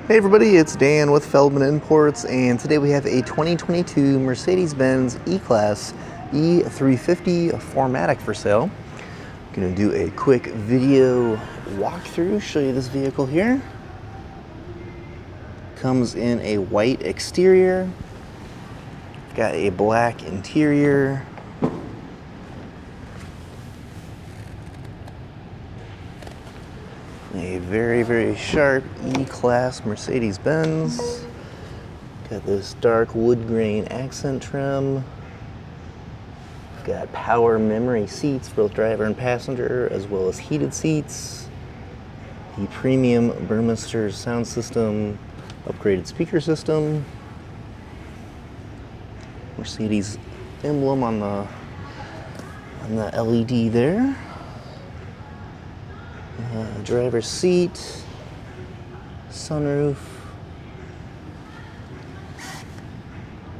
Hey everybody, it's Dan with Feldmann Imports, and today we have a 2022 Mercedes-Benz E-Class E350 4MATIC for sale. I'm going to do a quick video walkthrough, show you this vehicle here. Comes in a white exterior, got a black interior. A very, very sharp E-Class Mercedes-Benz. Got this dark wood grain accent trim. Got power memory seats for both driver and passenger, as well as heated seats. The premium Burmester sound system, upgraded speaker system. Mercedes emblem on the LED there. Driver's seat, sunroof,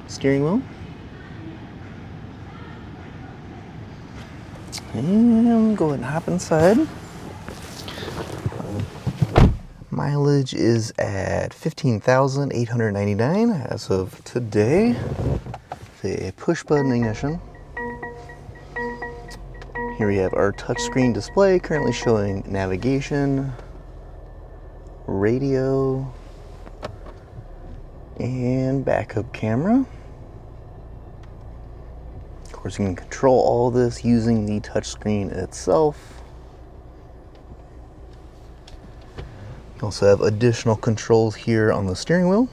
steering wheel, and go ahead and hop inside. Mileage is at 15,899 as of today. A push button ignition. Here we have our touchscreen display currently showing navigation, radio, and backup camera. Of course, you can control all this using the touchscreen itself. You also have additional controls here on the steering wheel.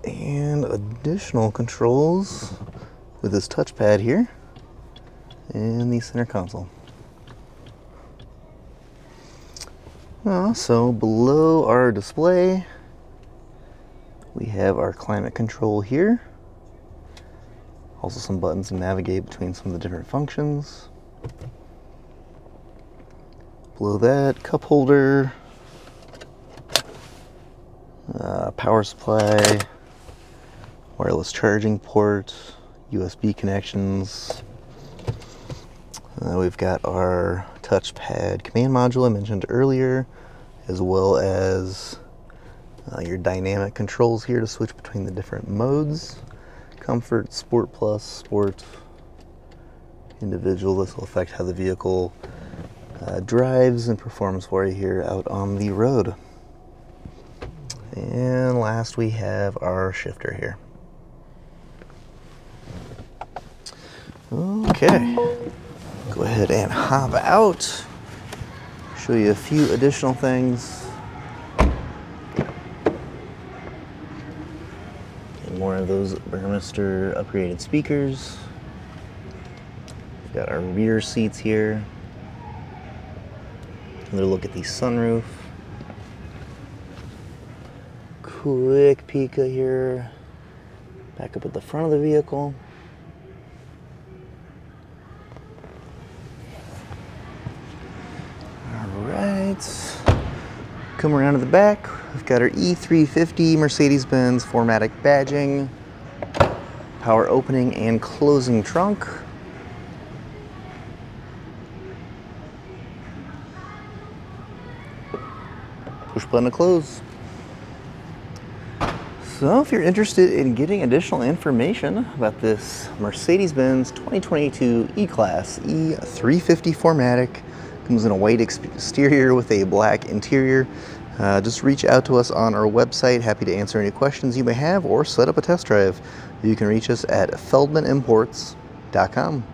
And additional controls with this touchpad here and the center console. So below our display, we have our climate control here. Also some buttons to navigate between some of the different functions. Below that, cup holder, power supply, wireless charging port, USB connections. We've got our touchpad command module I mentioned earlier, as well as your dynamic controls here to switch between the different modes. Comfort, Sport Plus, Sport, Individual. This will affect how the vehicle drives and performs for you here out on the road. And last we have our shifter here. Okay, go ahead and hop out, show you a few additional things. And more of those Burmester upgraded speakers. We've got our rear seats here. Another look at the sunroof. Quick peek here. Back up at the front of the vehicle. Come around to the back, we've got our E350 Mercedes-Benz 4MATIC badging, power opening and closing trunk, push button to close. So if you're interested in getting additional information about this Mercedes-Benz 2022 E-Class E350 4MATIC, comes in a white exterior with a black interior. Just reach out to us on our website. Happy to answer any questions you may have or set up a test drive. You can reach us at feldmanimports.com.